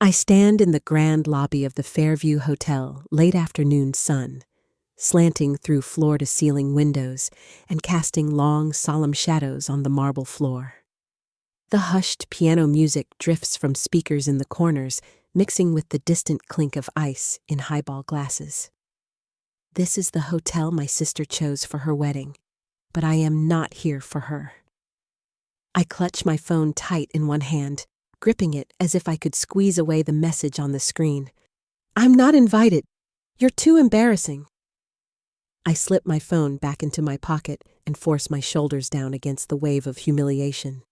I stand in the grand lobby of the Fairview Hotel, late afternoon sun, slanting through floor-to-ceiling windows and casting long, solemn shadows on the marble floor. The hushed piano music drifts from speakers in the corners, mixing with the distant clink of ice in highball glasses. This is the hotel my sister chose for her wedding, but I am not here for her. I clutch my phone tight in one hand, gripping it as if I could squeeze away the message on the screen. "I'm not invited. You're too embarrassing." I slip my phone back into my pocket and force my shoulders down against the wave of humiliation.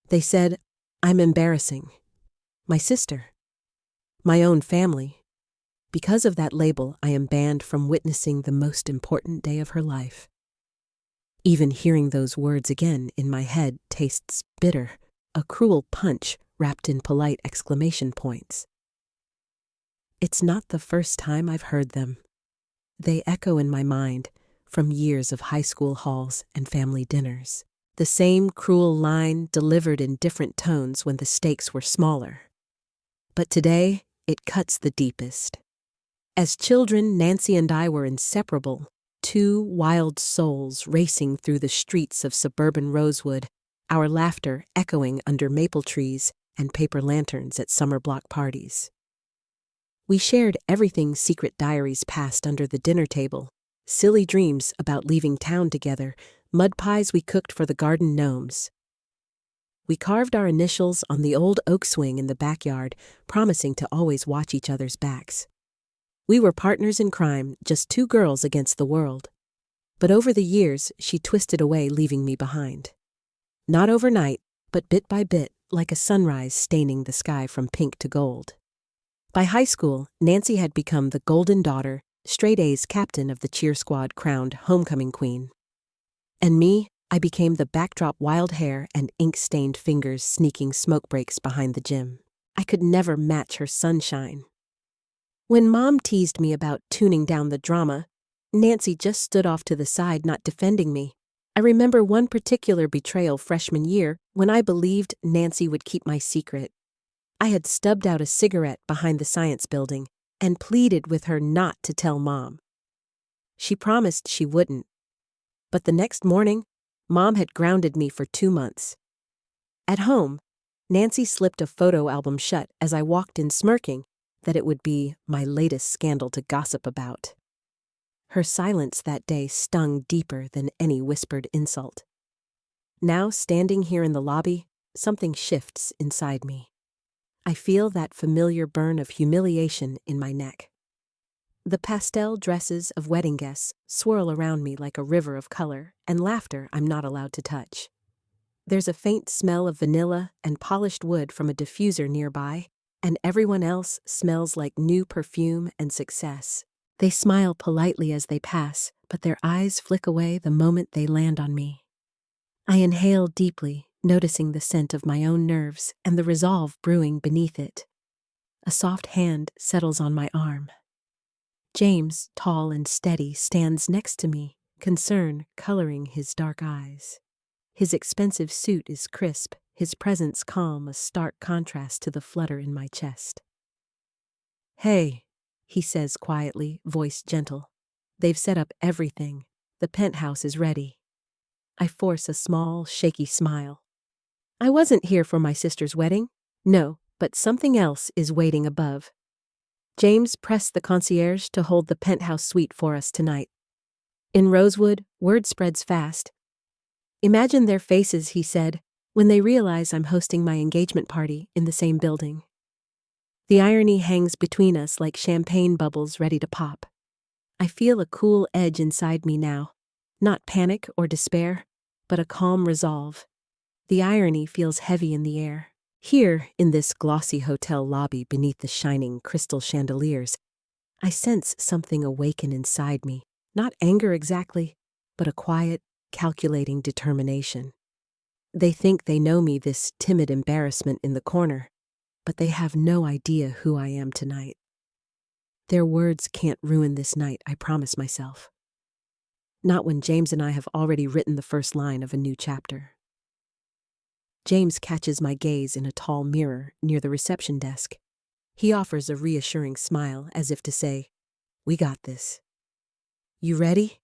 They said, I'm embarrassing. My sister. My own family. Because of that label, I am banned from witnessing the most important day of her life. Even hearing those words again in my head tastes bitter, a cruel punch wrapped in polite exclamation points. It's not the first time I've heard them. They echo in my mind from years of high school halls and family dinners. The same cruel line delivered in different tones when the stakes were smaller. But today, it cuts the deepest. As children, Nancy and I were inseparable, two wild souls racing through the streets of suburban Rosewood, our laughter echoing under maple trees and paper lanterns at summer block parties. We shared everything secret diaries passed under the dinner table, silly dreams about leaving town together, mud pies we cooked for the garden gnomes. We carved our initials on the old oak swing in the backyard, promising to always watch each other's backs. We were partners in crime, just two girls against the world. But over the years, she twisted away, leaving me behind. Not overnight, but bit by bit, like a sunrise staining the sky from pink to gold. By high school, Nancy had become the golden daughter, straight A's captain of the cheer squad crowned homecoming queen. And me, I became the backdrop wild hair and ink-stained fingers sneaking smoke breaks behind the gym. I could never match her sunshine. When Mom teased me about tuning down the drama, Nancy just stood off to the side, not defending me. I remember one particular betrayal freshman year when I believed Nancy would keep my secret. I had stubbed out a cigarette behind the science building and pleaded with her not to tell Mom. She promised she wouldn't. But the next morning, Mom had grounded me for 2 months. At home, Nancy slipped a photo album shut as I walked in smirking that it would be my latest scandal to gossip about. Her silence that day stung deeper than any whispered insult. Now, standing here in the lobby, something shifts inside me. I feel that familiar burn of humiliation in my neck. The pastel dresses of wedding guests swirl around me like a river of color and laughter I'm not allowed to touch. There's a faint smell of vanilla and polished wood from a diffuser nearby, and everyone else smells like new perfume and success. They smile politely as they pass, but their eyes flick away the moment they land on me. I inhale deeply, noticing the scent of my own nerves and the resolve brewing beneath it. A soft hand settles on my arm. James, tall and steady, stands next to me, concern coloring his dark eyes. His expensive suit is crisp, his presence calm, a stark contrast to the flutter in my chest. "Hey," he says quietly, voice gentle. "They've set up everything. The penthouse is ready." I force a small, shaky smile. I wasn't here for my sister's wedding. No, but something else is waiting above. James pressed the concierge to hold the penthouse suite for us tonight. In Rosewood, word spreads fast. "Imagine their faces," he said, "when they realize I'm hosting my engagement party in the same building." The irony hangs between us like champagne bubbles ready to pop. I feel a cool edge inside me now. Not panic or despair, but a calm resolve. The irony feels heavy in the air. Here, in this glossy hotel lobby beneath the shining crystal chandeliers, I sense something awaken inside me. Not anger exactly, but a quiet, calculating determination. They think they know me, this timid embarrassment in the corner, but they have no idea who I am tonight. Their words can't ruin this night, I promise myself. Not when James and I have already written the first line of a new chapter. James catches my gaze in a tall mirror near the reception desk. He offers a reassuring smile as if to say, "We got this." "You ready?"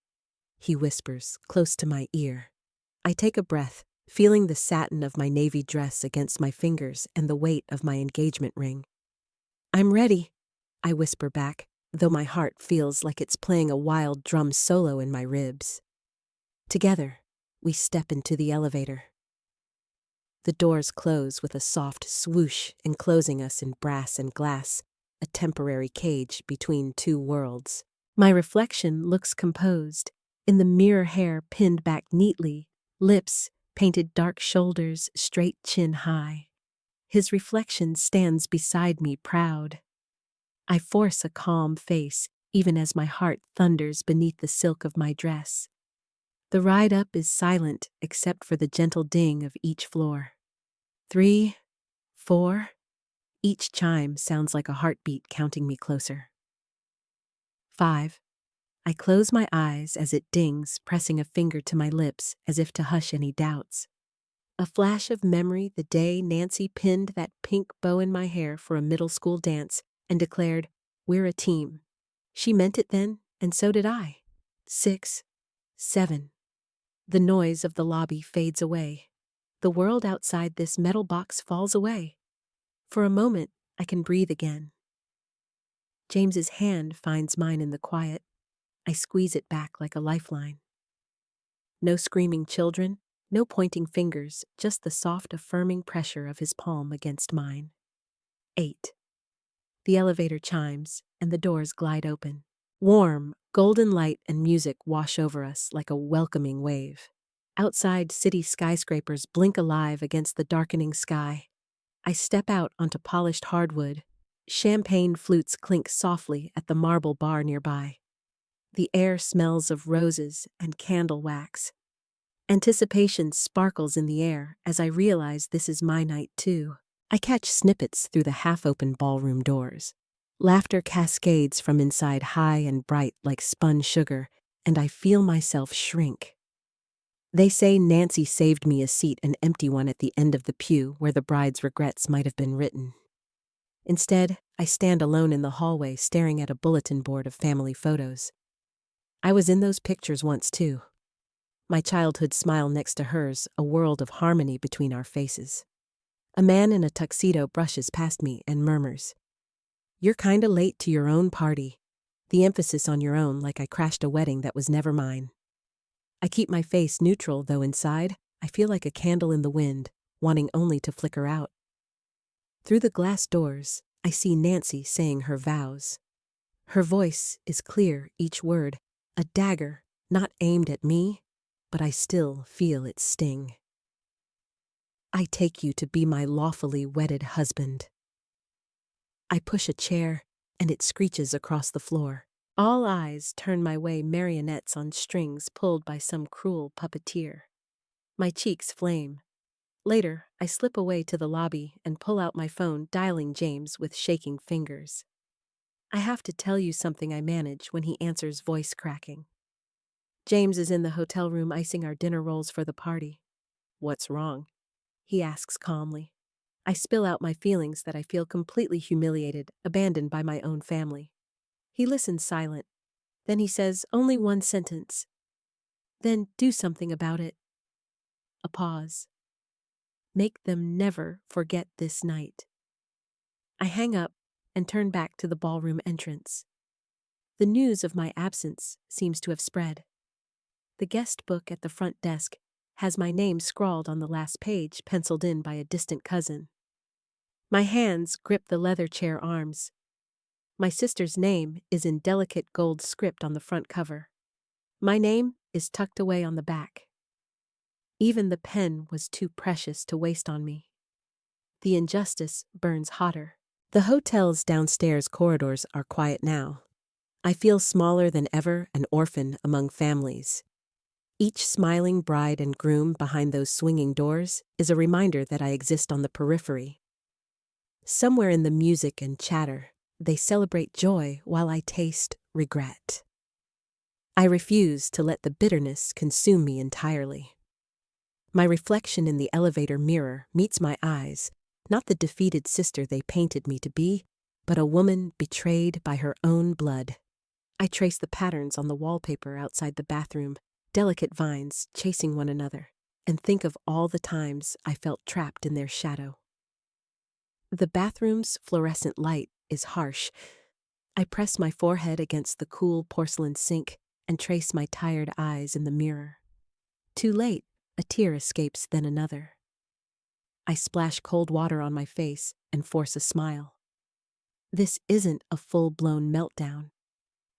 he whispers, close to my ear. I take a breath, feeling the satin of my navy dress against my fingers and the weight of my engagement ring. "I'm ready," I whisper back, though my heart feels like it's playing a wild drum solo in my ribs. Together, we step into the elevator. The doors close with a soft swoosh, enclosing us in brass and glass, a temporary cage between two worlds. My reflection looks composed, in the mirror hair pinned back neatly, lips painted dark shoulders, straight chin high. His reflection stands beside me proud. I force a calm face, even as my heart thunders beneath the silk of my dress. The ride up is silent except for the gentle ding of each floor. 3, 4, each chime sounds like a heartbeat counting me closer. 5. I close my eyes as it dings, pressing a finger to my lips as if to hush any doubts. A flash of memory the day Nancy pinned that pink bow in my hair for a middle school dance and declared, "We're a team." She meant it then, and so did I. 6, 7. The noise of the lobby fades away. The world outside this metal box falls away. For a moment, I can breathe again. James's hand finds mine in the quiet. I squeeze it back like a lifeline. No screaming children, no pointing fingers, just the soft, affirming pressure of his palm against mine. 8. The elevator chimes, and the doors glide open. Warm, golden light and music wash over us like a welcoming wave. Outside, city skyscrapers blink alive against the darkening sky. I step out onto polished hardwood. Champagne flutes clink softly at the marble bar nearby. The air smells of roses and candle wax. Anticipation sparkles in the air as I realize this is my night too. I catch snippets through the half-open ballroom doors. Laughter cascades from inside high and bright like spun sugar, and I feel myself shrink. They say Nancy saved me a seat, an empty one at the end of the pew where the bride's regrets might have been written. Instead, I stand alone in the hallway staring at a bulletin board of family photos. I was in those pictures once too. My childhood smile next to hers, a world of harmony between our faces. A man in a tuxedo brushes past me and murmurs, "You're kinda late to your own party." The emphasis on your own, like I crashed a wedding that was never mine. I keep my face neutral, though inside, I feel like a candle in the wind, wanting only to flicker out. Through the glass doors, I see Nancy saying her vows. Her voice is clear, each word, a dagger, not aimed at me, but I still feel its sting. "I take you to be my lawfully wedded husband." I push a chair, and it screeches across the floor. All eyes turn my way, marionettes on strings pulled by some cruel puppeteer. My cheeks flame. Later, I slip away to the lobby and pull out my phone, dialing James with shaking fingers. "I have to tell you something," I manage when he answers, voice cracking. James is in the hotel room icing our dinner rolls for the party. "What's wrong?" he asks calmly. I spill out my feelings that I feel completely humiliated, abandoned by my own family. He listens silent. Then he says only one sentence. "Then do something about it." A pause. "Make them never forget this night." I hang up and turn back to the ballroom entrance. The news of my absence seems to have spread. The guest book at the front desk has my name scrawled on the last page, penciled in by a distant cousin. My hands grip the leather chair arms. My sister's name is in delicate gold script on the front cover. My name is tucked away on the back. Even the pen was too precious to waste on me. The injustice burns hotter. The hotel's downstairs corridors are quiet now. I feel smaller than ever, an orphan among families. Each smiling bride and groom behind those swinging doors is a reminder that I exist on the periphery. Somewhere in the music and chatter, they celebrate joy while I taste regret. I refuse to let the bitterness consume me entirely. My reflection in the elevator mirror meets my eyes, not the defeated sister they painted me to be, but a woman betrayed by her own blood. I trace the patterns on the wallpaper outside the bathroom, delicate vines chasing one another, and think of all the times I felt trapped in their shadow. The bathroom's fluorescent light is harsh. I press my forehead against the cool porcelain sink and trace my tired eyes in the mirror. Too late, a tear escapes, then another. I splash cold water on my face and force a smile. This isn't a full-blown meltdown.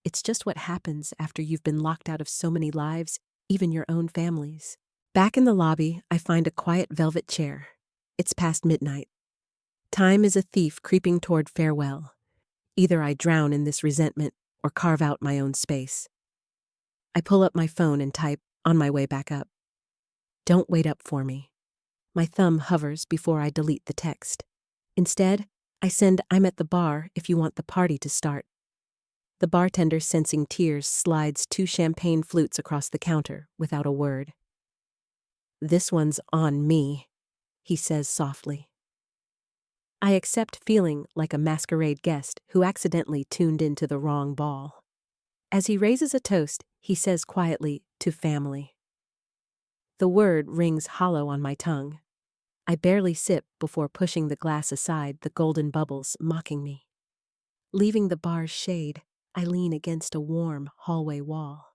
It's just what happens after you've been locked out of so many lives, even your own family's. Back in the lobby, I find a quiet velvet chair. It's past midnight. Time is a thief creeping toward farewell. Either I drown in this resentment or carve out my own space. I pull up my phone and type, on my way back up. Don't wait up for me. My thumb hovers before I delete the text. Instead, I send, I'm at the bar if you want the party to start. The bartender, sensing tears, slides 2 champagne flutes across the counter without a word. This one's on me, he says softly. I accept, feeling like a masquerade guest who accidentally tuned into the wrong ball. As he raises a toast, he says quietly, to family. The word rings hollow on my tongue. I barely sip before pushing the glass aside, the golden bubbles mocking me. Leaving the bar's shade, I lean against a warm hallway wall.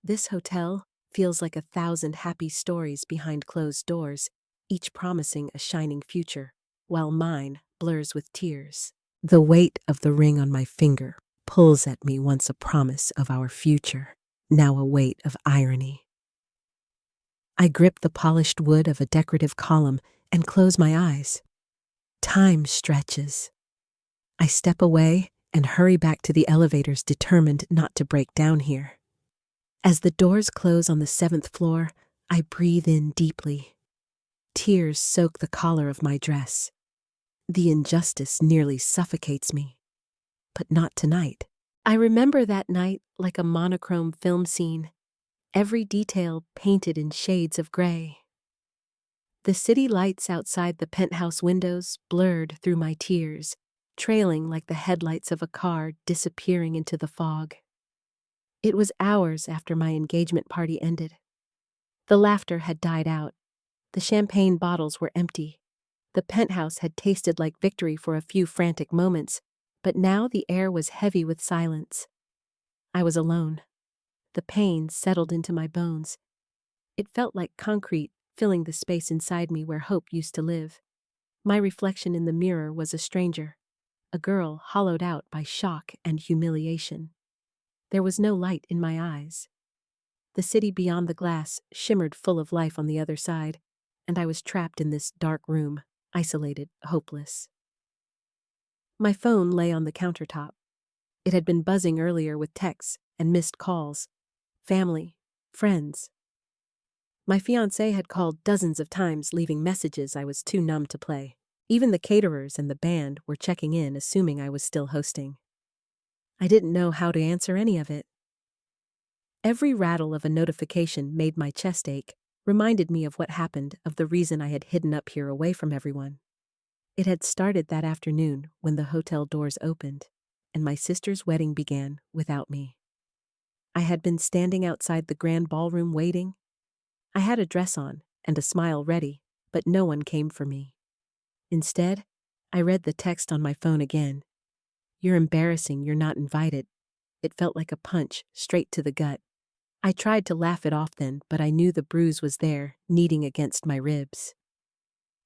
This hotel feels like 1,000 happy stories behind closed doors, each promising a shining future, while mine blurs with tears. The weight of the ring on my finger pulls at me, once a promise of our future, now a weight of irony. I grip the polished wood of a decorative column and close my eyes. Time stretches. I step away and hurry back to the elevators, determined not to break down here. As the doors close on the 7th floor, I breathe in deeply. Tears soak the collar of my dress. The injustice nearly suffocates me. But not tonight. I remember that night like a monochrome film scene, every detail painted in shades of gray. The city lights outside the penthouse windows blurred through my tears, trailing like the headlights of a car disappearing into the fog. It was hours after my engagement party ended. The laughter had died out. The champagne bottles were empty. The penthouse had tasted like victory for a few frantic moments, but now the air was heavy with silence. I was alone. The pain settled into my bones. It felt like concrete filling the space inside me where hope used to live. My reflection in the mirror was a stranger, a girl hollowed out by shock and humiliation. There was no light in my eyes. The city beyond the glass shimmered full of life on the other side, and I was trapped in this dark room, isolated, hopeless. My phone lay on the countertop. It had been buzzing earlier with texts and missed calls. Family, friends. My fiancé had called dozens of times, leaving messages I was too numb to play. Even the caterers and the band were checking in, assuming I was still hosting. I didn't know how to answer any of it. Every rattle of a notification made my chest ache, reminded me of what happened, of the reason I had hidden up here away from everyone. It had started that afternoon when the hotel doors opened, and my sister's wedding began without me. I had been standing outside the grand ballroom waiting. I had a dress on and a smile ready, but no one came for me. Instead, I read the text on my phone again. You're embarrassing, you're not invited. It felt like a punch, straight to the gut. I tried to laugh it off then, but I knew the bruise was there, kneading against my ribs.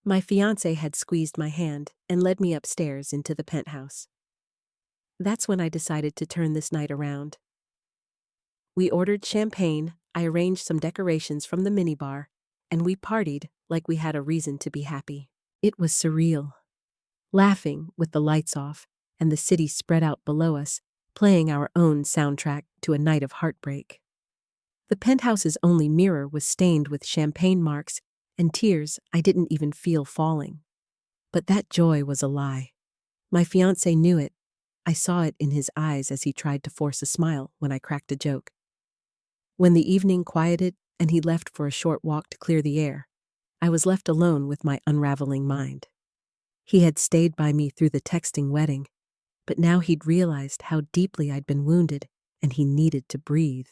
My fiancé had squeezed my hand and led me upstairs into the penthouse. That's when I decided to turn this night around. We ordered champagne, I arranged some decorations from the minibar, and we partied like we had a reason to be happy. It was surreal. Laughing with the lights off and the city spread out below us, playing our own soundtrack to a night of heartbreak. The penthouse's only mirror was stained with champagne marks and tears I didn't even feel falling. But that joy was a lie. My fiancé knew it. I saw it in his eyes as he tried to force a smile when I cracked a joke. When the evening quieted and he left for a short walk to clear the air. I was left alone with my unraveling mind. He had stayed by me through the texting wedding, but now he'd realized how deeply I'd been wounded, and he needed to breathe.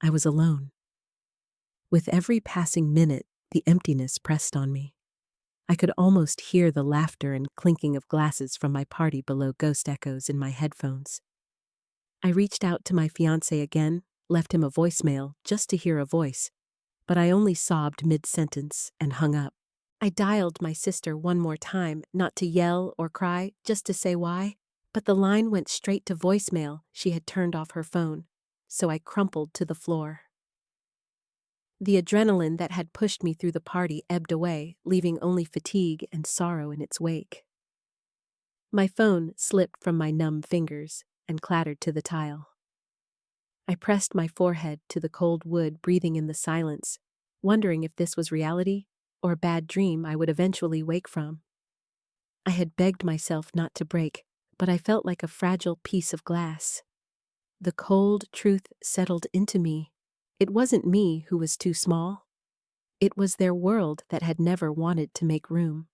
I was alone. With every passing minute, the emptiness pressed on me. I could almost hear the laughter and clinking of glasses from my party below ghost echoes in my headphones. I reached out to my fiancé again, left him a voicemail just to hear a voice, but I only sobbed mid-sentence and hung up. I dialed my sister one more time, not to yell or cry, just to say why, but the line went straight to voicemail. She had turned off her phone, so I crumpled to the floor. The adrenaline that had pushed me through the party ebbed away, leaving only fatigue and sorrow in its wake. My phone slipped from my numb fingers and clattered to the tile. I pressed my forehead to the cold wood, breathing in the silence, wondering if this was reality or a bad dream I would eventually wake from. I had begged myself not to break, but I felt like a fragile piece of glass. The cold truth settled into me. It wasn't me who was too small. It was their world that had never wanted to make room.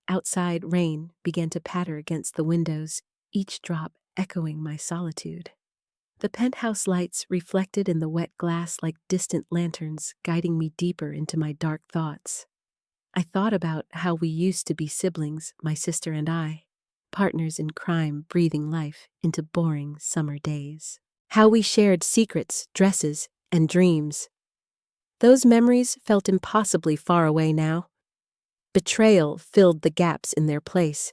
Outside, rain began to patter against the windows, each drop echoing my solitude. The penthouse lights reflected in the wet glass like distant lanterns, guiding me deeper into my dark thoughts. I thought about how we used to be siblings, my sister and I, partners in crime, breathing life into boring summer days. How we shared secrets, dresses, and dreams. Those memories felt impossibly far away now. Betrayal filled the gaps in their place.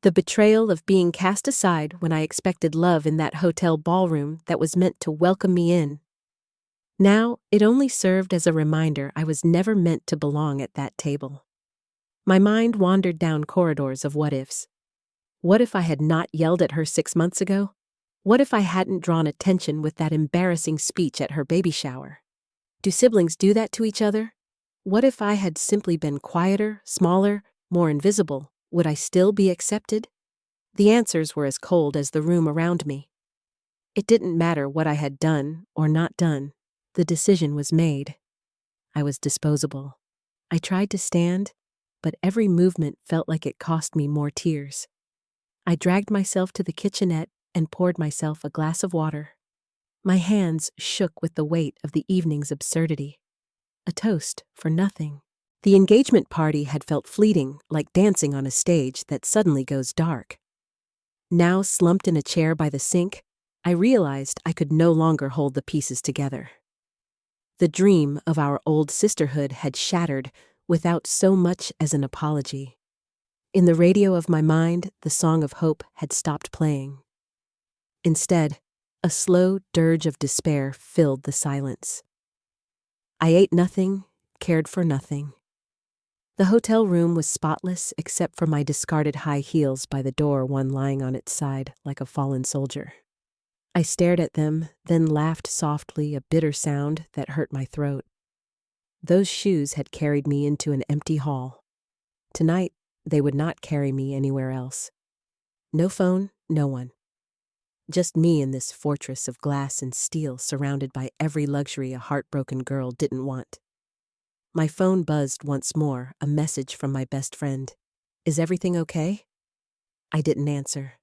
The betrayal of being cast aside when I expected love in that hotel ballroom that was meant to welcome me in. Now, it only served as a reminder I was never meant to belong at that table. My mind wandered down corridors of what-ifs. What if I had not yelled at her 6 months ago? What if I hadn't drawn attention with that embarrassing speech at her baby shower? Do siblings do that to each other? What if I had simply been quieter, smaller, more invisible? Would I still be accepted? The answers were as cold as the room around me. It didn't matter what I had done or not done. The decision was made. I was disposable. I tried to stand, but every movement felt like it cost me more tears. I dragged myself to the kitchenette and poured myself a glass of water. My hands shook with the weight of the evening's absurdity. A toast for nothing. The engagement party had felt fleeting, like dancing on a stage that suddenly goes dark. Now, slumped in a chair by the sink, I realized I could no longer hold the pieces together. The dream of our old sisterhood had shattered without so much as an apology. In the radio of my mind, the song of hope had stopped playing. Instead, a slow dirge of despair filled the silence. I ate nothing, cared for nothing. The hotel room was spotless except for my discarded high heels by the door, one lying on its side like a fallen soldier. I stared at them, then laughed softly, a bitter sound that hurt my throat. Those shoes had carried me into an empty hall. Tonight, they would not carry me anywhere else. No phone, no one. Just me in this fortress of glass and steel, surrounded by every luxury a heartbroken girl didn't want. My phone buzzed once more, a message from my best friend. "Is everything okay?" I didn't answer.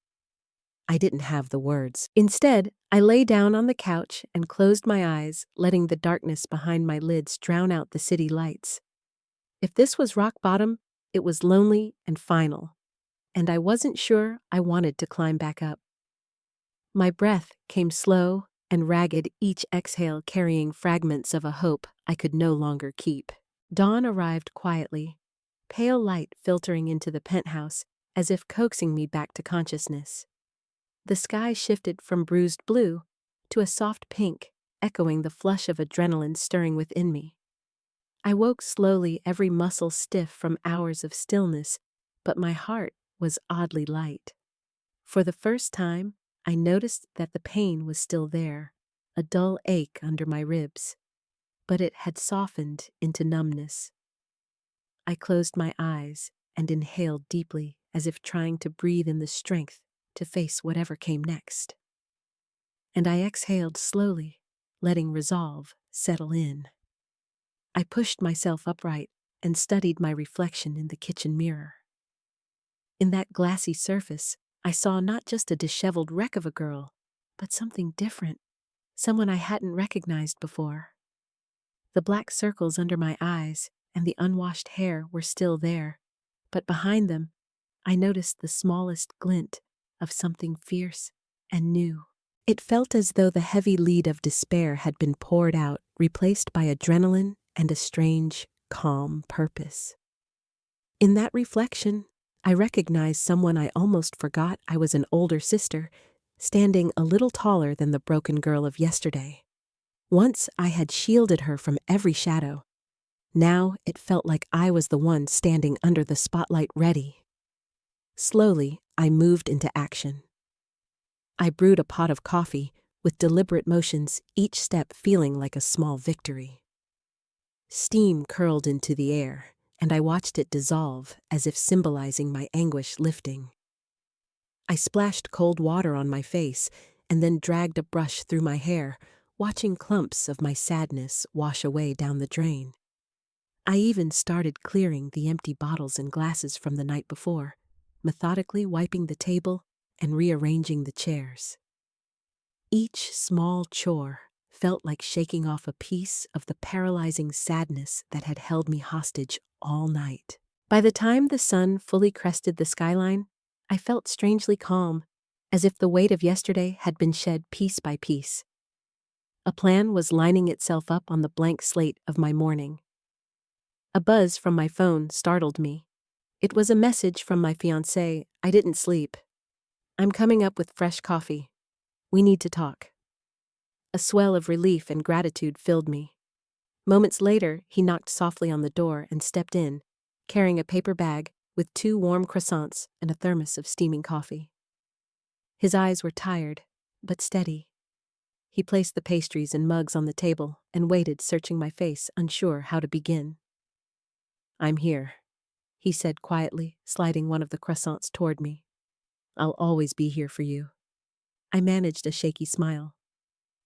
I didn't have the words. Instead, I lay down on the couch and closed my eyes, letting the darkness behind my lids drown out the city lights. If this was rock bottom, it was lonely and final, and I wasn't sure I wanted to climb back up. My breath came slow and ragged, each exhale carrying fragments of a hope I could no longer keep. Dawn arrived quietly, pale light filtering into the penthouse as if coaxing me back to consciousness. The sky shifted from bruised blue to a soft pink, echoing the flush of adrenaline stirring within me. I woke slowly, every muscle stiff from hours of stillness, but my heart was oddly light. For the first time, I noticed that the pain was still there, a dull ache under my ribs, but it had softened into numbness. I closed my eyes and inhaled deeply, as if trying to breathe in the strength to face whatever came next. And I exhaled slowly, letting resolve settle in. I pushed myself upright and studied my reflection in the kitchen mirror. In that glassy surface, I saw not just a disheveled wreck of a girl, but something different, someone I hadn't recognized before. The black circles under my eyes and the unwashed hair were still there, but behind them, I noticed the smallest glint of something fierce and new. It felt as though the heavy lead of despair had been poured out, replaced by adrenaline and a strange, calm purpose. In that reflection, I recognized someone I almost forgot I was an older sister, standing a little taller than the broken girl of yesterday. Once I had shielded her from every shadow. Now it felt like I was the one standing under the spotlight ready. Slowly, I moved into action. I brewed a pot of coffee with deliberate motions, each step feeling like a small victory. Steam curled into the air, and I watched it dissolve as if symbolizing my anguish lifting. I splashed cold water on my face and then dragged a brush through my hair, watching clumps of my sadness wash away down the drain. I even started clearing the empty bottles and glasses from the night before, methodically wiping the table and rearranging the chairs. Each small chore felt like shaking off a piece of the paralyzing sadness that had held me hostage all night. By the time the sun fully crested the skyline, I felt strangely calm, as if the weight of yesterday had been shed piece by piece. A plan was lining itself up on the blank slate of my morning. A buzz from my phone startled me. It was a message from my fiancé. I didn't sleep. "I'm coming up with fresh coffee. We need to talk." A swell of relief and gratitude filled me. Moments later, he knocked softly on the door and stepped in, carrying a paper bag with 2 warm croissants and a thermos of steaming coffee. His eyes were tired, but steady. He placed the pastries and mugs on the table and waited, searching my face, unsure how to begin. "I'm here," he said quietly, sliding one of the croissants toward me. "I'll always be here for you." I managed a shaky smile.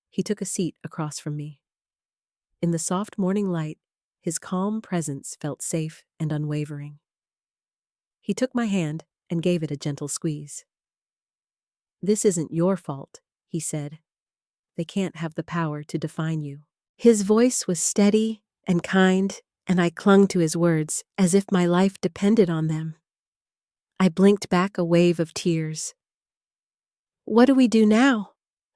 He took a seat across from me. In the soft morning light, his calm presence felt safe and unwavering. He took my hand and gave it a gentle squeeze. "This isn't your fault," he said. "They can't have the power to define you." His voice was steady and kind, and I clung to his words as if my life depended on them. I blinked back a wave of tears. "What do we do now?"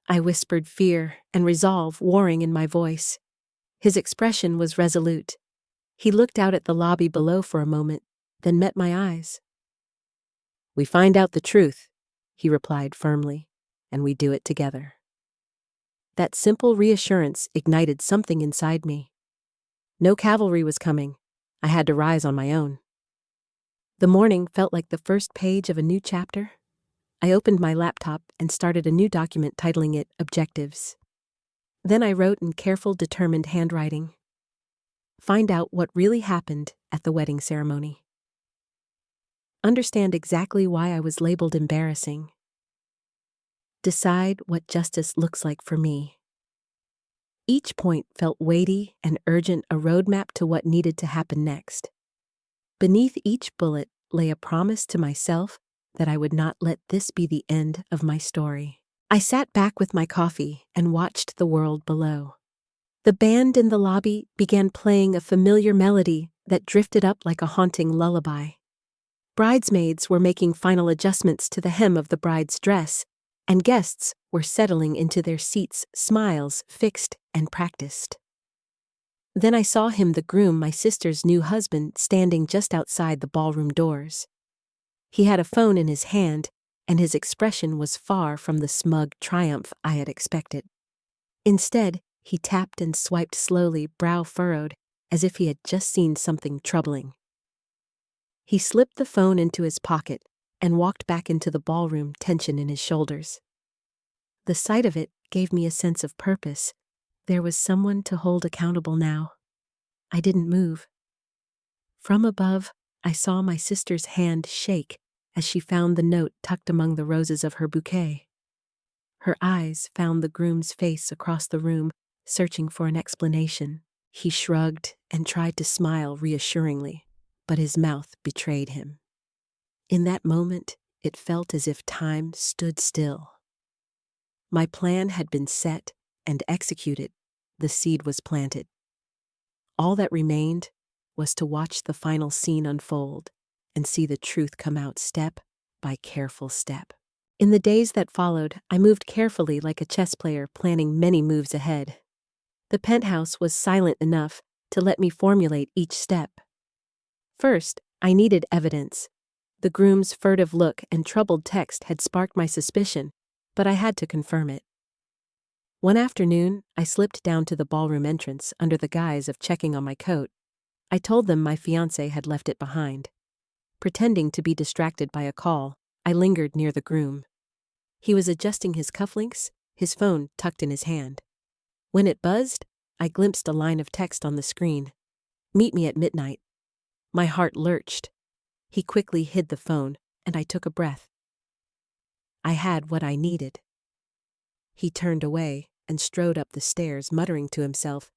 I whispered, fear and resolve warring in my voice. His expression was resolute. He looked out at the lobby below for a moment, then met my eyes. "We find out the truth," he replied firmly, "and we do it together." That simple reassurance ignited something inside me. No cavalry was coming. I had to rise on my own. The morning felt like the first page of a new chapter. I opened my laptop and started a new document titling it Objectives. Then I wrote in careful, determined handwriting. Find out what really happened at the wedding ceremony. Understand exactly why I was labeled embarrassing. Decide what justice looks like for me. Each point felt weighty and urgent, a roadmap to what needed to happen next. Beneath each bullet lay a promise to myself that I would not let this be the end of my story. I sat back with my coffee and watched the world below. The band in the lobby began playing a familiar melody that drifted up like a haunting lullaby. Bridesmaids were making final adjustments to the hem of the bride's dress, and guests were settling into their seats, smiles fixed and practiced. Then I saw him, the groom, my sister's new husband, standing just outside the ballroom doors. He had a phone in his hand, and his expression was far from the smug triumph I had expected. Instead, he tapped and swiped slowly, brow furrowed, as if he had just seen something troubling. He slipped the phone into his pocket and walked back into the ballroom, tension in his shoulders. The sight of it gave me a sense of purpose. There was someone to hold accountable now. I didn't move. From above, I saw my sister's hand shake as she found the note tucked among the roses of her bouquet. Her eyes found the groom's face across the room, searching for an explanation. He shrugged and tried to smile reassuringly, but his mouth betrayed him. In that moment, it felt as if time stood still. My plan had been set and executed. The seed was planted. All that remained was to watch the final scene unfold and see the truth come out step by careful step. In the days that followed, I moved carefully like a chess player planning many moves ahead. The penthouse was silent enough to let me formulate each step. First, I needed evidence. The groom's furtive look and troubled text had sparked my suspicion, but I had to confirm it. One afternoon, I slipped down to the ballroom entrance under the guise of checking on my coat. I told them my fiancé had left it behind. Pretending to be distracted by a call, I lingered near the groom. He was adjusting his cufflinks, his phone tucked in his hand. When it buzzed, I glimpsed a line of text on the screen. "Meet me at midnight." My heart lurched. He quickly hid the phone, and I took a breath. I had what I needed. He turned away and strode up the stairs, muttering to himself,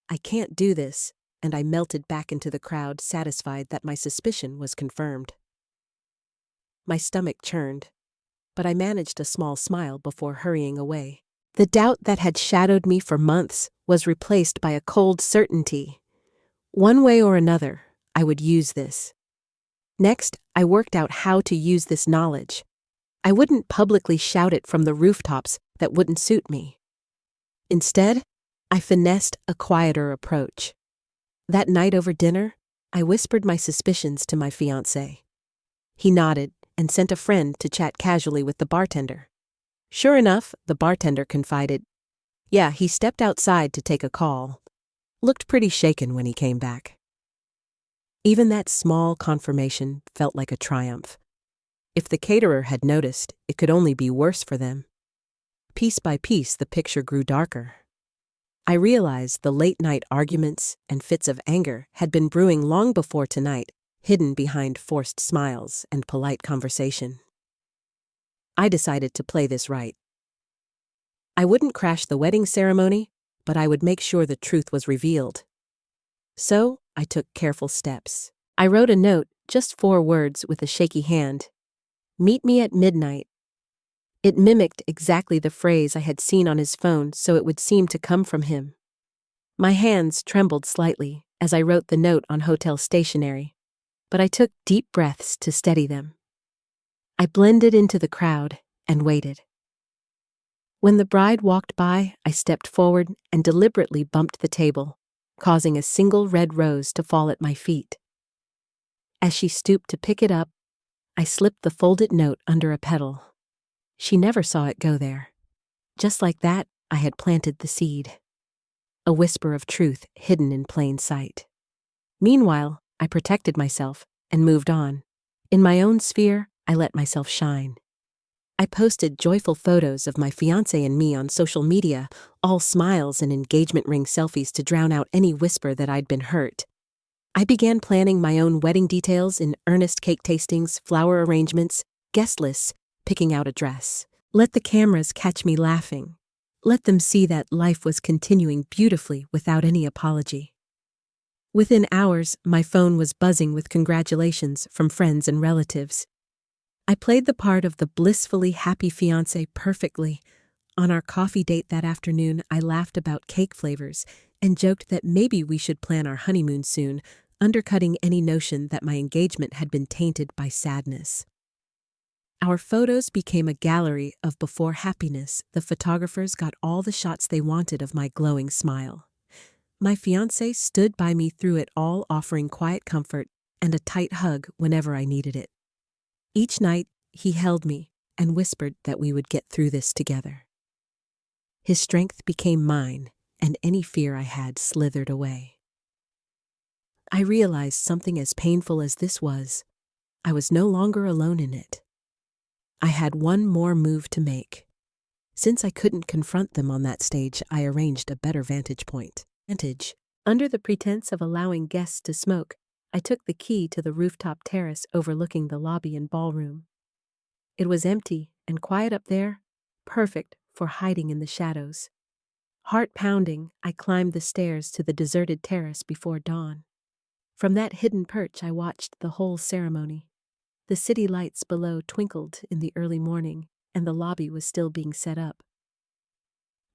"I can't do this," and I melted back into the crowd, satisfied that my suspicion was confirmed. My stomach churned, but I managed a small smile before hurrying away. The doubt that had shadowed me for months was replaced by a cold certainty. One way or another, I would use this. Next, I worked out how to use this knowledge. I wouldn't publicly shout it from the rooftops that wouldn't suit me. Instead, I finessed a quieter approach. That night over dinner, I whispered my suspicions to my fiancé. He nodded and sent a friend to chat casually with the bartender. Sure enough, the bartender confided, "Yeah, he stepped outside to take a call. Looked pretty shaken when he came back." Even that small confirmation felt like a triumph. If the caterer had noticed, it could only be worse for them. Piece by piece, the picture grew darker. I realized the late-night arguments and fits of anger had been brewing long before tonight, hidden behind forced smiles and polite conversation. I decided to play this right. I wouldn't crash the wedding ceremony, but I would make sure the truth was revealed. So, I took careful steps. I wrote a note, just 4 words with a shaky hand. "Meet me at midnight." It mimicked exactly the phrase I had seen on his phone, so it would seem to come from him. My hands trembled slightly as I wrote the note on hotel stationery, but I took deep breaths to steady them. I blended into the crowd and waited. When the bride walked by, I stepped forward and deliberately bumped the table, causing a single red rose to fall at my feet. As she stooped to pick it up, I slipped the folded note under a petal. She never saw it go there. Just like that, I had planted the seed. A whisper of truth hidden in plain sight. Meanwhile, I protected myself and moved on. In my own sphere, I let myself shine. I posted joyful photos of my fiancé and me on social media, all smiles and engagement ring selfies to drown out any whisper that I'd been hurt. I began planning my own wedding details in earnest cake tastings, flower arrangements, guest lists, picking out a dress. Let the cameras catch me laughing. Let them see that life was continuing beautifully without any apology. Within hours, my phone was buzzing with congratulations from friends and relatives. I played the part of the blissfully happy fiancé perfectly. On our coffee date that afternoon, I laughed about cake flavors and joked that maybe we should plan our honeymoon soon, undercutting any notion that my engagement had been tainted by sadness. Our photos became a gallery of before happiness. The photographers got all the shots they wanted of my glowing smile. My fiancé stood by me through it all, offering quiet comfort and a tight hug whenever I needed it. Each night, he held me and whispered that we would get through this together. His strength became mine, and any fear I had slithered away. I realized something as painful as this was, I was no longer alone in it. I had one more move to make. Since I couldn't confront them on that stage, I arranged a better vantage point. Under the pretense of allowing guests to smoke, I took the key to the rooftop terrace overlooking the lobby and ballroom. It was empty and quiet up there, perfect for hiding in the shadows. Heart pounding, I climbed the stairs to the deserted terrace before dawn. From that hidden perch, I watched the whole ceremony. The city lights below twinkled in the early morning, and the lobby was still being set up.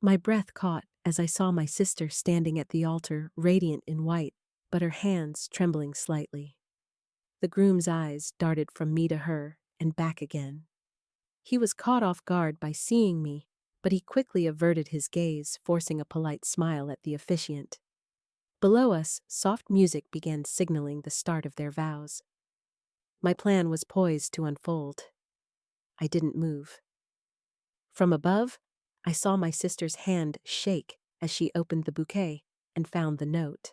My breath caught as I saw my sister standing at the altar, radiant in white, but her hands trembling slightly. The groom's eyes darted from me to her and back again. He was caught off guard by seeing me, but he quickly averted his gaze, forcing a polite smile at the officiant. Below us, soft music began signaling the start of their vows. My plan was poised to unfold. I didn't move. From above, I saw my sister's hand shake as she opened the bouquet and found the note.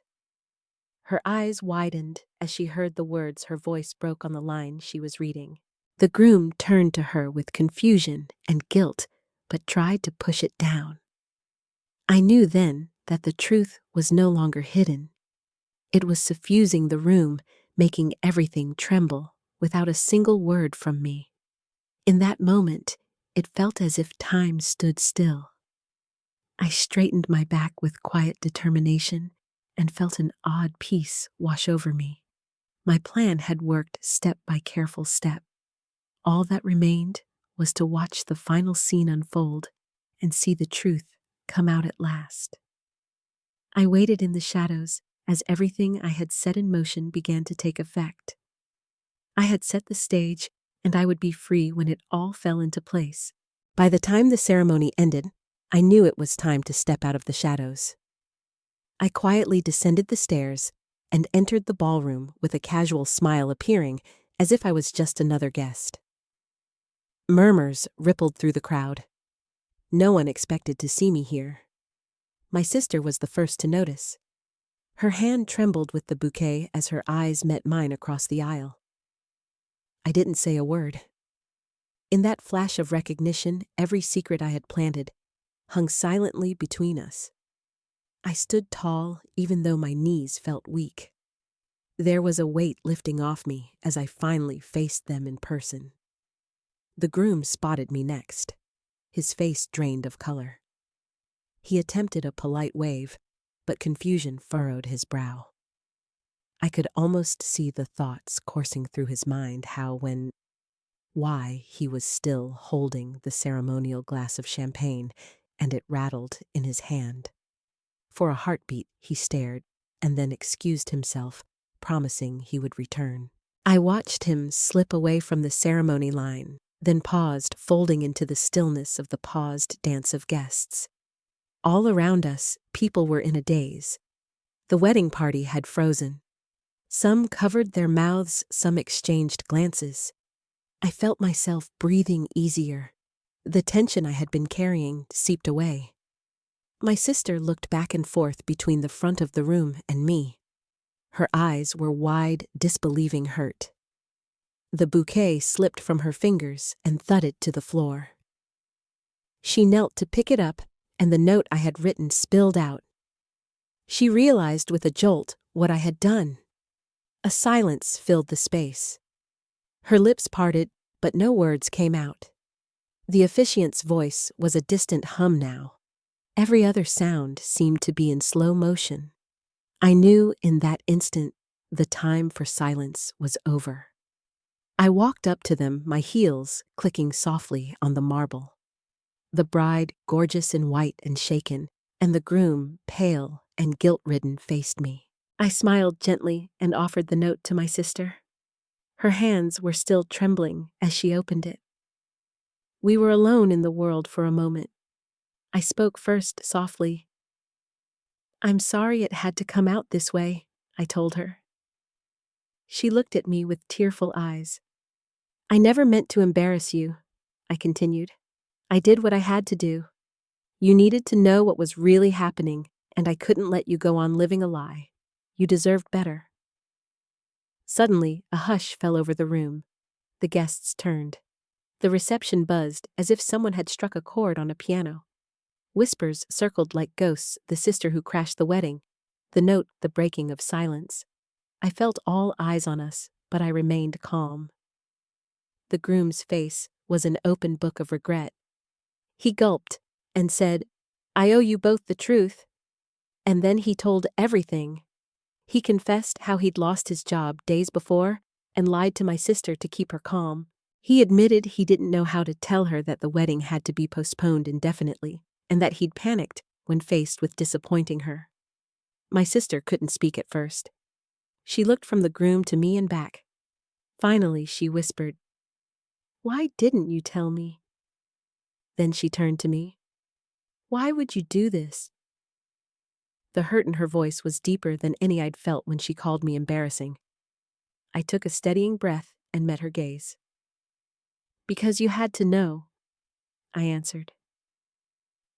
Her eyes widened as she heard the words. Her voice broke on the line she was reading. The groom turned to her with confusion and guilt, but tried to push it down. I knew then that the truth was no longer hidden. It was suffusing the room, making everything tremble without a single word from me. In that moment, it felt as if time stood still. I straightened my back with quiet determination and felt an odd peace wash over me. My plan had worked step by careful step. All that remained was to watch the final scene unfold and see the truth come out at last. I waited in the shadows as everything I had set in motion began to take effect. I had set the stage, and I would be free when it all fell into place. By the time the ceremony ended, I knew it was time to step out of the shadows. I quietly descended the stairs and entered the ballroom with a casual smile appearing as if I was just another guest. Murmurs rippled through the crowd. No one expected to see me here. My sister was the first to notice. Her hand trembled with the bouquet as her eyes met mine across the aisle. I didn't say a word. In that flash of recognition, every secret I had planted hung silently between us. I stood tall, even though my knees felt weak. There was a weight lifting off me as I finally faced them in person. The groom spotted me next, his face drained of color. He attempted a polite wave, but confusion furrowed his brow. I could almost see the thoughts coursing through his mind why he was still holding the ceremonial glass of champagne, and it rattled in his hand. For a heartbeat, he stared, and then excused himself, promising he would return. I watched him slip away from the ceremony line, then paused, folding into the stillness of the paused dance of guests. All around us, people were in a daze. The wedding party had frozen. Some covered their mouths, some exchanged glances. I felt myself breathing easier. The tension I had been carrying seeped away. My sister looked back and forth between the front of the room and me. Her eyes were wide, disbelieving hurt. The bouquet slipped from her fingers and thudded to the floor. She knelt to pick it up, and the note I had written spilled out. She realized with a jolt what I had done. A silence filled the space. Her lips parted, but no words came out. The officiant's voice was a distant hum now. Every other sound seemed to be in slow motion. I knew in that instant the time for silence was over. I walked up to them, my heels clicking softly on the marble. The bride, gorgeous in white and shaken, and the groom, pale and guilt-ridden, faced me. I smiled gently and offered the note to my sister. Her hands were still trembling as she opened it. We were alone in the world for a moment. I spoke first softly. "I'm sorry it had to come out this way," I told her. She looked at me with tearful eyes. "I never meant to embarrass you," I continued. "I did what I had to do. You needed to know what was really happening, and I couldn't let you go on living a lie. You deserved better." Suddenly, a hush fell over the room. The guests turned. The reception buzzed as if someone had struck a chord on a piano. Whispers circled like ghosts, the sister who crashed the wedding, the note, the breaking of silence. I felt all eyes on us, but I remained calm. The groom's face was an open book of regret. He gulped and said, I owe you both the truth." And then he told everything. He confessed how he'd lost his job days before and lied to my sister to keep her calm. He admitted he didn't know how to tell her that the wedding had to be postponed indefinitely, and that he'd panicked when faced with disappointing her. My sister couldn't speak at first. She looked from the groom to me and back. Finally, she whispered, "Why didn't you tell me?" Then she turned to me. "Why would you do this?" The hurt in her voice was deeper than any I'd felt when she called me embarrassing. I took a steadying breath and met her gaze. "Because you had to know," I answered.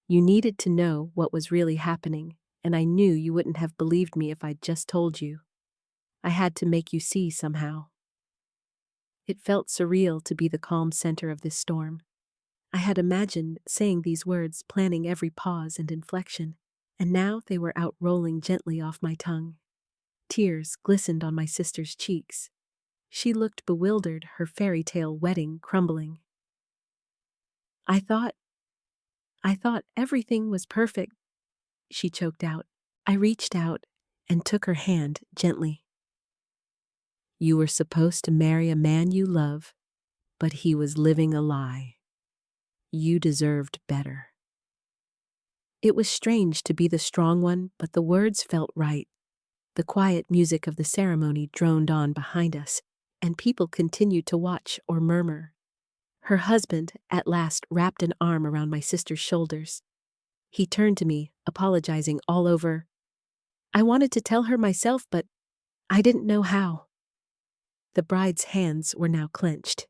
"You needed to know what was really happening, and I knew you wouldn't have believed me if I'd just told you. I had to make you see somehow." It felt surreal to be the calm center of this storm. I had imagined saying these words, planning every pause and inflection, and now they were out rolling gently off my tongue. Tears glistened on my sister's cheeks. She looked bewildered, her fairy tale wedding crumbling. I thought everything was perfect," she choked out. I reached out and took her hand gently. "You were supposed to marry a man you love, but he was living a lie. You deserved better." It was strange to be the strong one, but the words felt right. The quiet music of the ceremony droned on behind us, and people continued to watch or murmur. Her husband at last wrapped an arm around my sister's shoulders. He turned to me, apologizing all over. "I wanted to tell her myself, but I didn't know how." The bride's hands were now clenched.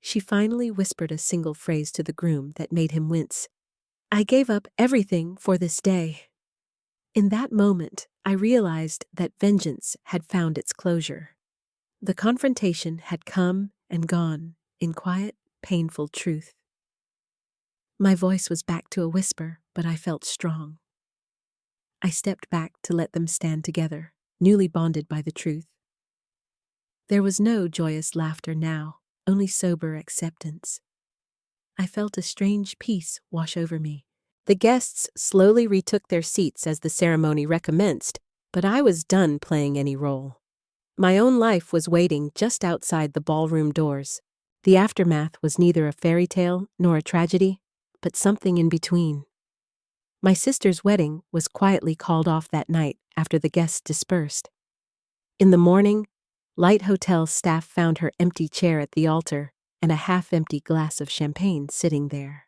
She finally whispered a single phrase to the groom that made him wince. "I gave up everything for this day." In that moment, I realized that vengeance had found its closure. The confrontation had come and gone in quiet, painful truth. My voice was back to a whisper, but I felt strong. I stepped back to let them stand together, newly bonded by the truth. There was no joyous laughter now, only sober acceptance. I felt a strange peace wash over me. The guests slowly retook their seats as the ceremony recommenced, but I was done playing any role. My own life was waiting just outside the ballroom doors. The aftermath was neither a fairy tale nor a tragedy, but something in between. My sister's wedding was quietly called off that night after the guests dispersed. In the morning, Light Hotel staff found her empty chair at the altar and a half-empty glass of champagne sitting there.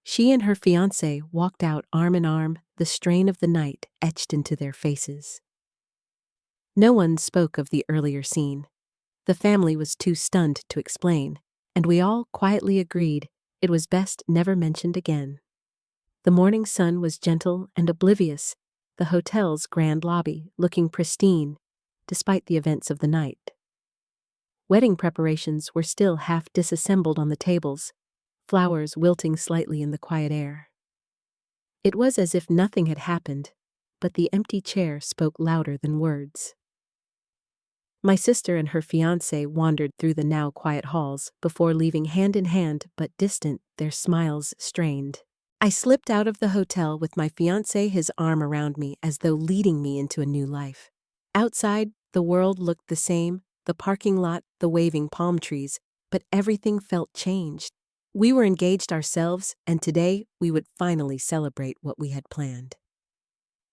She and her fiancé walked out arm in arm, the strain of the night etched into their faces. No one spoke of the earlier scene. The family was too stunned to explain, and we all quietly agreed it was best never mentioned again. The morning sun was gentle and oblivious, the hotel's grand lobby looking pristine, despite the events of the night. Wedding preparations were still half disassembled on the tables, flowers wilting slightly in the quiet air. It was as if nothing had happened, but the empty chair spoke louder than words. My sister and her fiancé wandered through the now quiet halls before leaving hand in hand but distant, their smiles strained. I slipped out of the hotel with my fiancé, his arm around me as though leading me into a new life. Outside, the world looked the same, the parking lot, the waving palm trees, but everything felt changed. We were engaged ourselves, and today we would finally celebrate what we had planned.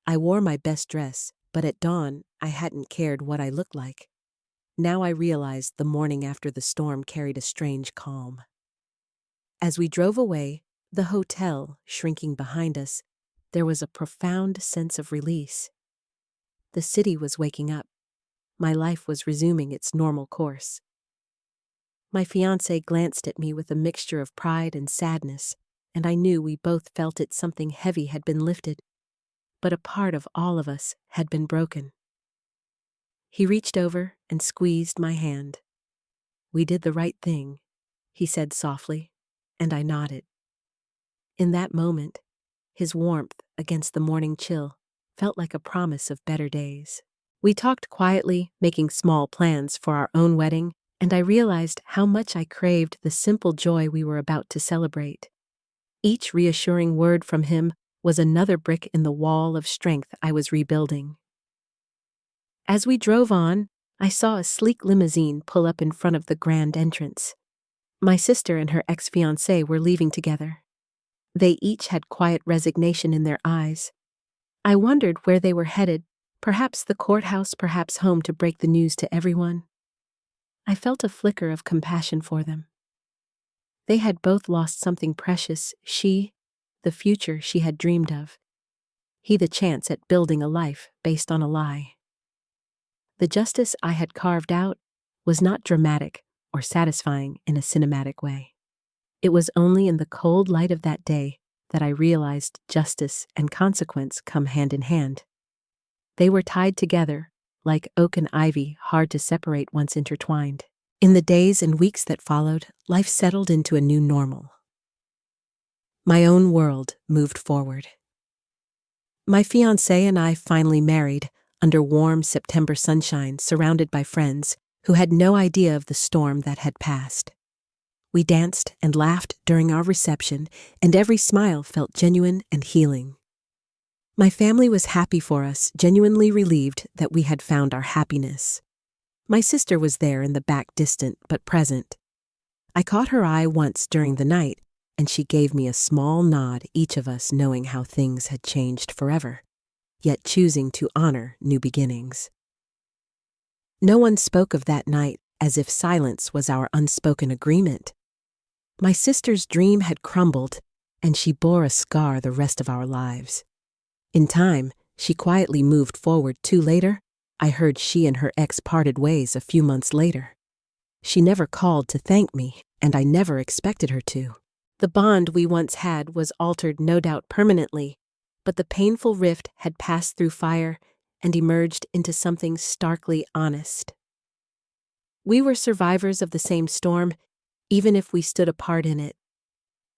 I wore my best dress, but at dawn, I hadn't cared what I looked like. Now I realized the morning after the storm carried a strange calm. As we drove away, the hotel shrinking behind us, there was a profound sense of release. The city was waking up. My life was resuming its normal course. My fiancé glanced at me with a mixture of pride and sadness, and I knew we both felt it. Something heavy had been lifted, but a part of all of us had been broken. He reached over and squeezed my hand. "We did the right thing," he said softly, and I nodded. In that moment, his warmth against the morning chill felt like a promise of better days. We talked quietly, making small plans for our own wedding, and I realized how much I craved the simple joy we were about to celebrate. Each reassuring word from him was another brick in the wall of strength I was rebuilding. As we drove on, I saw a sleek limousine pull up in front of the grand entrance. My sister and her ex-fiancé were leaving together. They each had quiet resignation in their eyes. I wondered where they were headed, perhaps the courthouse, perhaps home to break the news to everyone. I felt a flicker of compassion for them. They had both lost something precious, she, the future she had dreamed of. He, the chance at building a life based on a lie. The justice I had carved out was not dramatic or satisfying in a cinematic way. It was only in the cold light of that day that I realized justice and consequence come hand in hand. They were tied together, like oak and ivy, hard to separate once intertwined. In the days and weeks that followed, life settled into a new normal. My own world moved forward. My fiancé and I finally married, under warm September sunshine, surrounded by friends who had no idea of the storm that had passed. We danced and laughed during our reception, and every smile felt genuine and healing. My family was happy for us, genuinely relieved that we had found our happiness. My sister was there in the back, distant but present. I caught her eye once during the night, and she gave me a small nod, each of us knowing how things had changed forever, yet choosing to honor new beginnings. No one spoke of that night, as if silence was our unspoken agreement. My sister's dream had crumbled, and she bore a scar the rest of our lives. In time, she quietly moved forward too. Later, I heard she and her ex parted ways a few months later. She never called to thank me, and I never expected her to. The bond we once had was altered, no doubt permanently, but the painful rift had passed through fire and emerged into something starkly honest. We were survivors of the same storm, even if we stood apart in it.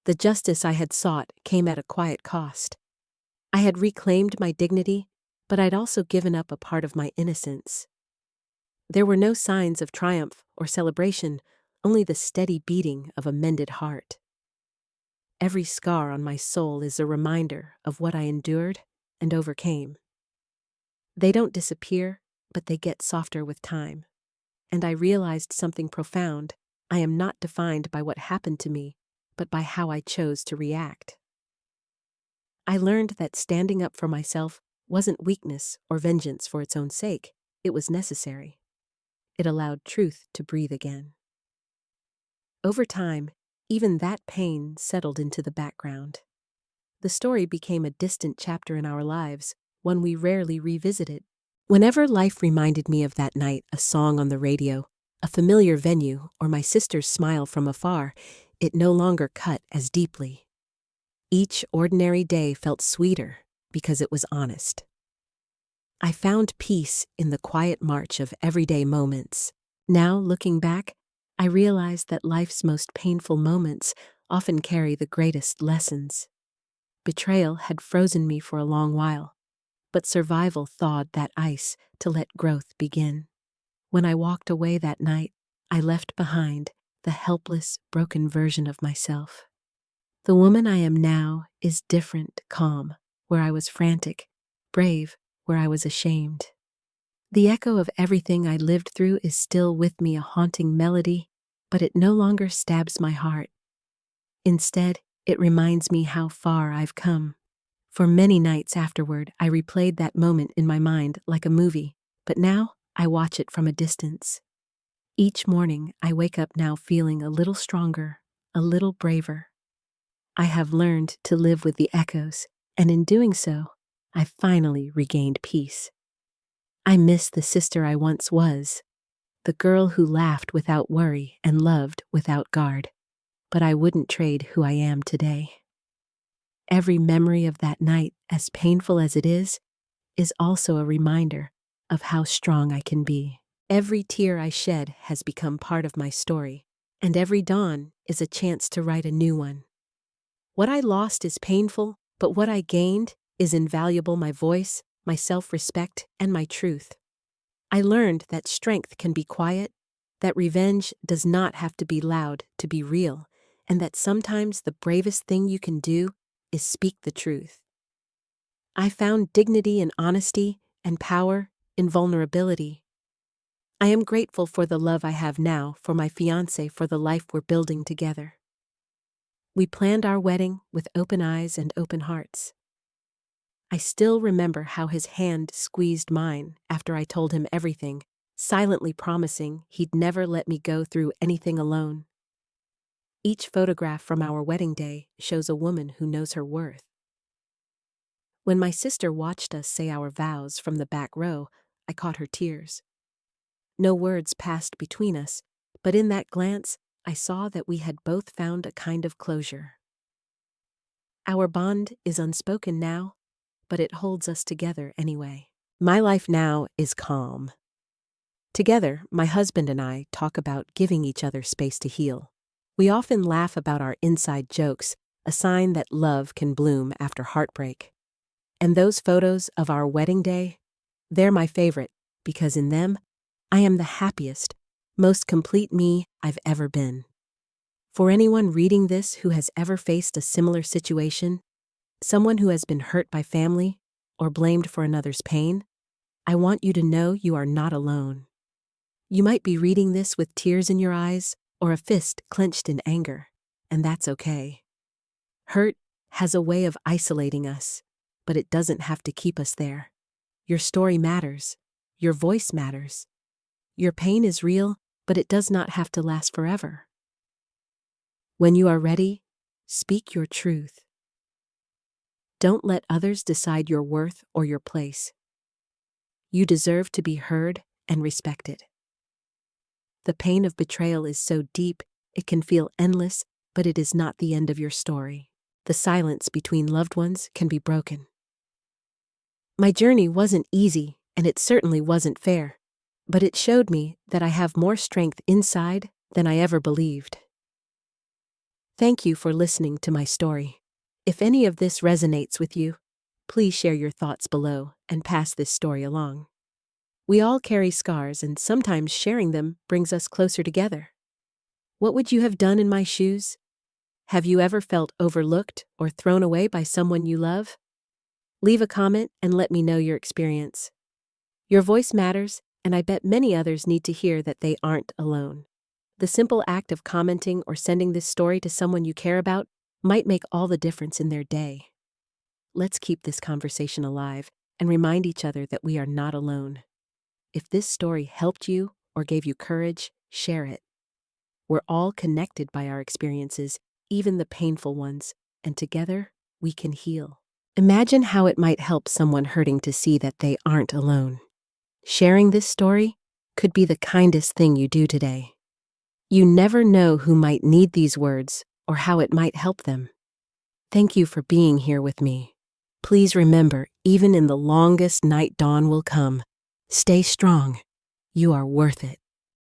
The justice I had sought came at a quiet cost. I had reclaimed my dignity, but I'd also given up a part of my innocence. There were no signs of triumph or celebration, only the steady beating of a mended heart. Every scar on my soul is a reminder of what I endured and overcame. They don't disappear, but they get softer with time. And I realized something profound. I am not defined by what happened to me, but by how I chose to react. I learned that standing up for myself wasn't weakness or vengeance for its own sake. It was necessary. It allowed truth to breathe again. Over time, even that pain settled into the background. The story became a distant chapter in our lives, one we rarely revisited. Whenever life reminded me of that night, a song on the radio, a familiar venue, or my sister's smile from afar, it no longer cut as deeply. Each ordinary day felt sweeter because it was honest. I found peace in the quiet march of everyday moments. Now, looking back, I realize that life's most painful moments often carry the greatest lessons. Betrayal had frozen me for a long while, but survival thawed that ice to let growth begin. When I walked away that night, I left behind the helpless, broken version of myself. The woman I am now is different, calm, where I was frantic, brave, where I was ashamed. The echo of everything I lived through is still with me, a haunting melody, but it no longer stabs my heart. Instead, it reminds me how far I've come. For many nights afterward, I replayed that moment in my mind like a movie, but now I watch it from a distance. Each morning, I wake up now feeling a little stronger, a little braver. I have learned to live with the echoes, and in doing so, I finally regained peace. I miss the sister I once was, the girl who laughed without worry and loved without guard, but I wouldn't trade who I am today. Every memory of that night, as painful as it is also a reminder of how strong I can be. Every tear I shed has become part of my story, and every dawn is a chance to write a new one. What I lost is painful, but what I gained is invaluable: my voice, my self-respect, and my truth. I learned that strength can be quiet, that revenge does not have to be loud to be real, and that sometimes the bravest thing you can do is speak the truth. I found dignity in honesty and power in vulnerability. I am grateful for the love I have now, for my fiancé, for the life we're building together. We planned our wedding with open eyes and open hearts. I still remember how his hand squeezed mine after I told him everything, silently promising he'd never let me go through anything alone. Each photograph from our wedding day shows a woman who knows her worth. When my sister watched us say our vows from the back row, I caught her tears. No words passed between us, but in that glance, I saw that we had both found a kind of closure. Our bond is unspoken now, but it holds us together anyway. My life now is calm. Together, my husband and I talk about giving each other space to heal. We often laugh about our inside jokes, a sign that love can bloom after heartbreak. And those photos of our wedding day, they're my favorite, because in them, I am the happiest, most complete me I've ever been. For anyone reading this who has ever faced a similar situation, someone who has been hurt by family or blamed for another's pain, I want you to know you are not alone. You might be reading this with tears in your eyes or a fist clenched in anger, and that's okay. Hurt has a way of isolating us, but it doesn't have to keep us there. Your story matters. Your voice matters. Your pain is real, but it does not have to last forever. When you are ready, speak your truth. Don't let others decide your worth or your place. You deserve to be heard and respected. The pain of betrayal is so deep, it can feel endless, but it is not the end of your story. The silence between loved ones can be broken. My journey wasn't easy, and it certainly wasn't fair, but it showed me that I have more strength inside than I ever believed. Thank you for listening to my story. If any of this resonates with you, please share your thoughts below and pass this story along. We all carry scars, and sometimes sharing them brings us closer together. What would you have done in my shoes? Have you ever felt overlooked or thrown away by someone you love? Leave a comment and let me know your experience. Your voice matters, and I bet many others need to hear that they aren't alone. The simple act of commenting or sending this story to someone you care about might make all the difference in their day. Let's keep this conversation alive and remind each other that we are not alone. If this story helped you or gave you courage, share it. We're all connected by our experiences, even the painful ones, and together we can heal. Imagine how it might help someone hurting to see that they aren't alone. Sharing this story could be the kindest thing you do today. You never know who might need these words or how it might help them. Thank you for being here with me. Please remember, even in the longest night, dawn will come. Stay strong. You are worth it.